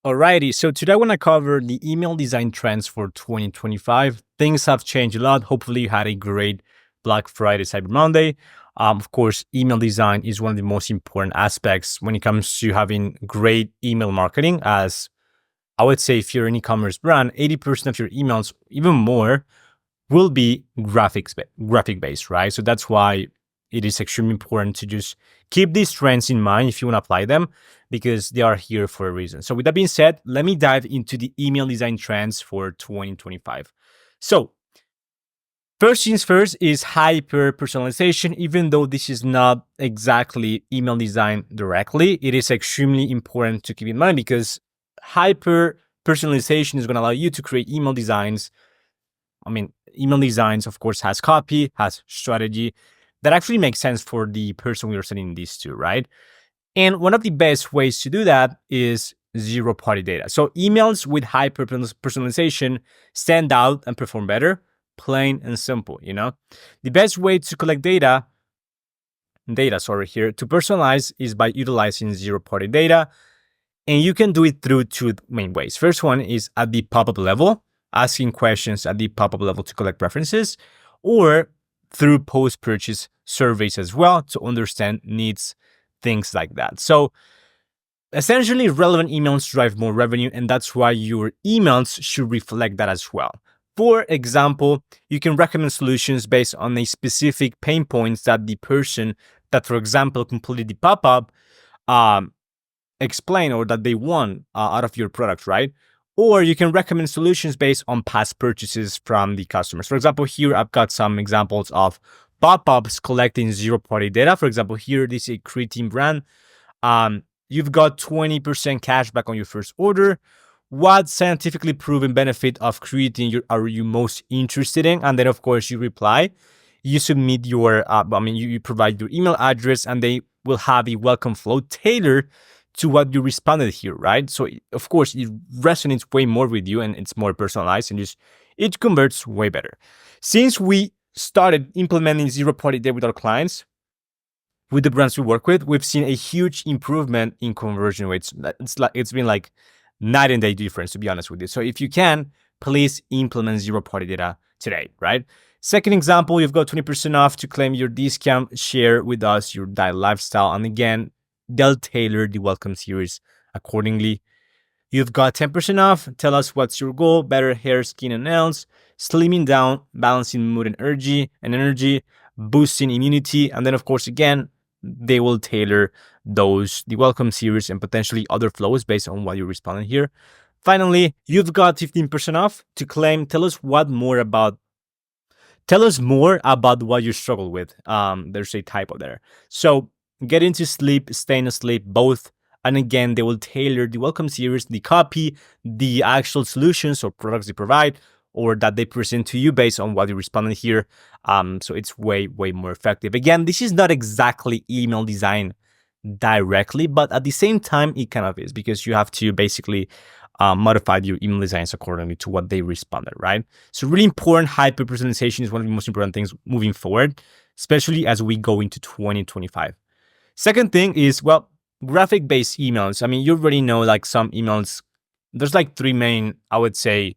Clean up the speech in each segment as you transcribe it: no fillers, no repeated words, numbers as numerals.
Alrighty, so today I want to cover the email design trends for 2025. Things have changed a lot. Hopefully, you had a great Black Friday, Cyber Monday. Of course, email design is one of the most important aspects when it comes to having great email marketing. As I would say, if you're an e-commerce brand, 80% of your emails, even more, will be graphic based, right? So that's why it is extremely important to just keep these trends in mind if you want to apply them, because they are here for a reason. So with that being said, let me dive into the email design trends for 2025. So first things first is hyper personalization. Even though this is not exactly email design directly, it is extremely important to keep in mind because hyper personalization is going to allow you to create email designs. Email designs, of course, has copy, has strategy that actually makes sense for the person we are sending these to, right? And one of the best ways to do that is zero party data. So emails with hyper personalization stand out and perform better, plain and simple, The best way to collect data to personalize is by utilizing zero party data. And you can do it through two main ways. First one is at the pop-up level, asking questions at the pop-up level to collect preferences, or through post-purchase surveys as well to understand needs, things like that. So essentially, relevant emails drive more revenue, and that's why your emails should reflect that as well. For example, you can recommend solutions based on a specific pain points that the person that, for example, completed the pop-up explain or that they want out of your product, right? Or you can recommend solutions based on past purchases from the customers. For example, here I've got some examples of pop-ups collecting zero-party data. For example, here this is a creatine brand. You've got 20% cash back on your first order. What scientifically proven benefit of creatine are you most interested in? And then, of course, you reply. You submit your, you provide your email address, and they will have a welcome flow tailored to what you responded here, right? So of course it resonates way more with you and it's more personalized and just it converts way better. Since we started implementing zero-party data with our clients, with the brands we work with, we've seen a huge improvement in conversion rates. It's been like night and day difference, to be honest with you. So if you can, please implement zero-party data today, right? Second example, you've got 20% off to claim your discount. Share with us your diet lifestyle, and again, they'll tailor the welcome series accordingly. You've got 10% off. Tell us what's your goal: better hair, skin, and nails, slimming down, balancing mood and energy, boosting immunity. And then, of course, again, they will tailor the welcome series and potentially other flows based on what you're responding here. Finally, you've got 15% off to claim. Tell us more about what you struggle with. There's a typo there. So getting to sleep, staying asleep, both. And again, they will tailor the welcome series, the copy, the actual solutions or products they provide or that they present to you based on what you responded here. So it's way, way more effective. Again, this is not exactly email design directly, but at the same time, it kind of is because you have to basically modify your email designs accordingly to what they responded, right? So really important, hyper-personalization is one of the most important things moving forward, especially as we go into 2025. Second thing is, graphic-based emails. You already know like some emails, there's like three main, I would say,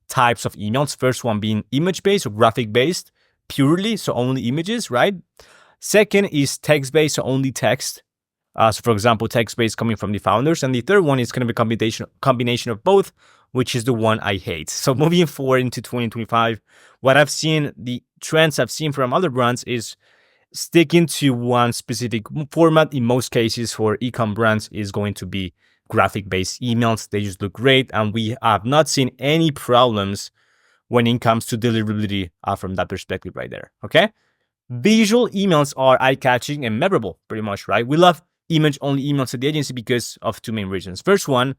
types of emails. First one being image-based or graphic-based, purely, so only images, right? Second is text-based, so only text. So for example, text-based coming from the founders. And the third one is kind of a combination of both, which is the one I hate. So moving forward into 2025, what I've seen, the trends I've seen from other brands is sticking to one specific format. In most cases for e-com brands is going to be graphic-based emails. They just look great. And we have not seen any problems when it comes to deliverability from that perspective right there, okay? Visual emails are eye-catching and memorable, pretty much, right? We love image-only emails at the agency because of two main reasons. First one,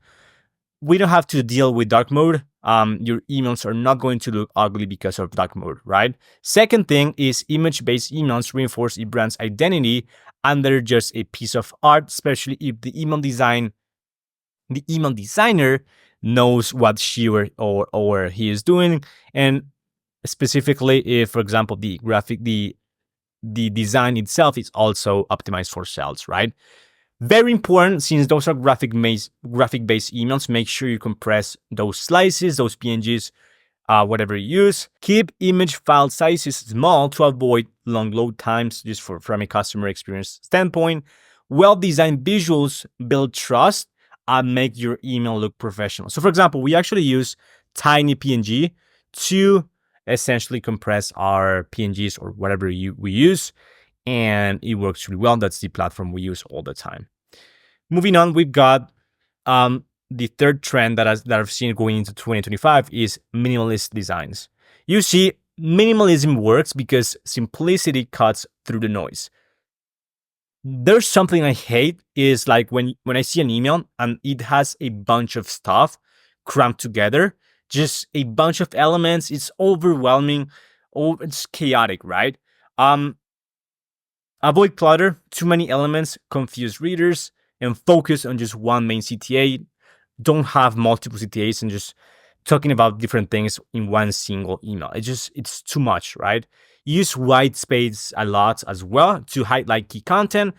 we don't have to deal with dark mode. Your emails are not going to look ugly because of dark mode, right? Second thing is image-based emails reinforce a brand's identity and they're just a piece of art, especially if the email designer knows what she or he is doing. And specifically if, for example, the design itself is also optimized for sales, right? Very important, since those are graphic-based emails, make sure you compress those slices, those PNGs, whatever you use. Keep image file sizes small to avoid long load times, just from a customer experience standpoint. Well-designed visuals build trust and make your email look professional. So for example, we actually use tiny PNG to essentially compress our PNGs or whatever we use, and it works really well. That's the platform we use all the time. Moving on, we've got the third trend that I've seen going into 2025 is minimalist designs. You see, minimalism works because simplicity cuts through the noise. There's something I hate is like when I see an email and it has a bunch of stuff crammed together, just a bunch of elements. It's overwhelming. Oh, it's chaotic, right? Avoid clutter, too many elements, confuse readers, and focus on just one main CTA. Don't have multiple CTAs and just talking about different things in one single email. It's too much, right? Use white space a lot as well to highlight key content.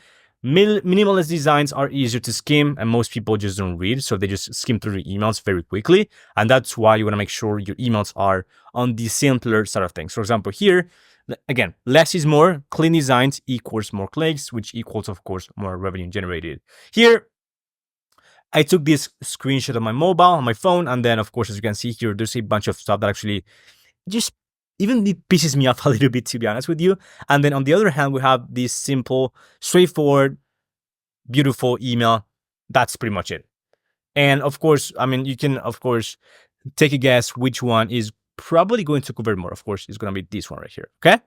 Minimalist designs are easier to skim, and most people just don't read, so they just skim through the emails very quickly. And that's why you want to make sure your emails are on the simpler side of things. For example, here, again, less is more. Clean designs equals more clicks, which equals, of course, more revenue generated. Here, I took this screenshot of my mobile, on my phone, and then, of course, as you can see here, there's a bunch of stuff that actually just even it pisses me off a little bit, to be honest with you. And then on the other hand, we have this simple, straightforward, beautiful email. That's pretty much it. And of course, I mean, you can, of course, take a guess which one is probably going to convert more. Of course, it's going to be this one right here. Okay.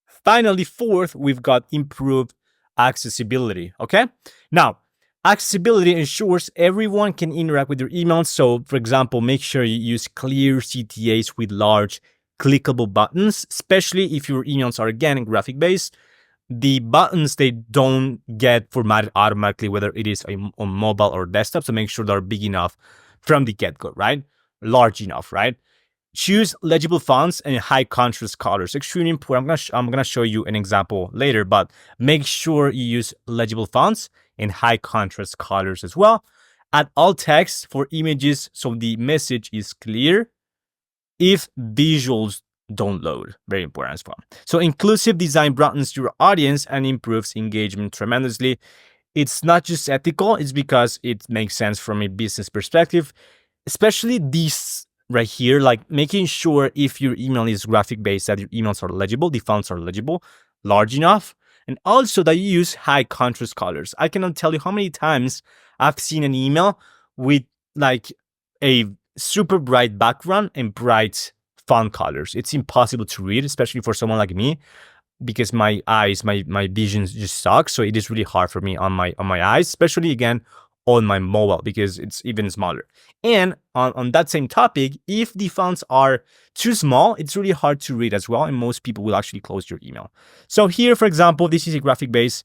Finally, fourth, we've got improved accessibility. Okay. Now, accessibility ensures everyone can interact with your emails. So, for example, make sure you use clear CTAs with large clickable buttons, especially if your emails are, again, graphic based. The buttons, they don't get formatted automatically, whether it is on mobile or desktop. So make sure they're big enough from the get-go, right? Large enough, right? Choose legible fonts and high contrast colors. Extremely important. I'm gonna show you an example later, but make sure you use legible fonts and high contrast colors as well. Add alt text for images so the message is clear. If visuals don't load, very important as well. So inclusive design broadens your audience and improves engagement tremendously. It's not just ethical, it's because it makes sense from a business perspective, especially these right here, like making sure if your email is graphic based that your emails are legible, the fonts are legible, large enough, and also that you use high contrast colors. I cannot tell you how many times I've seen an email with like a super bright background and bright font colors. It's impossible to read, especially for someone like me, because my eyes, my vision just sucks. So it is really hard for me on my eyes, especially again on my mobile because it's even smaller. And on that same topic, if the fonts are too small, it's really hard to read as well, and most people will actually close your email. So here, for example, this is a graphic base.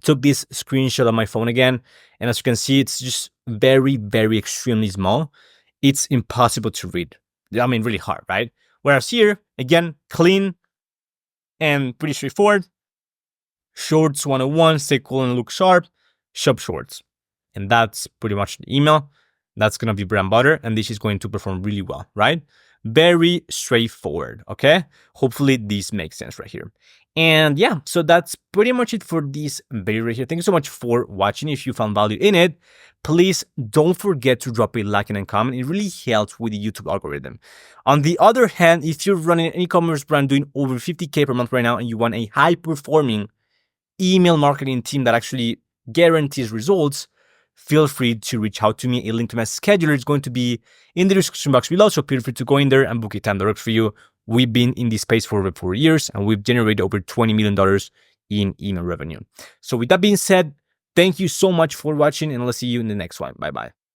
Took this screenshot on my phone again, and as you can see, it's just very, very extremely small. It's impossible to read. I mean, really hard, right? Whereas here, again, clean and pretty straightforward. Shorts 101, stay cool and look sharp, shop shorts. And that's pretty much the email. That's going to be bread and butter, and this is going to perform really well, right? Very straightforward, okay? Hopefully this makes sense right here. And yeah, so that's pretty much it for this video right here. Thank you so much for watching. If you found value in it, please don't forget to drop a like and a comment. It really helps with the YouTube algorithm. On the other hand, if you're running an e-commerce brand doing over 50K per month right now and you want a high-performing email marketing team that actually guarantees results, feel free to reach out to me. A link to my scheduler is going to be in the description box below, so feel free to go in there and book a time that works for you. We've been in this space for over 4 years, and we've generated over $20 million in email revenue. So with that being said, thank you so much for watching, and I'll see you in the next one. Bye-bye.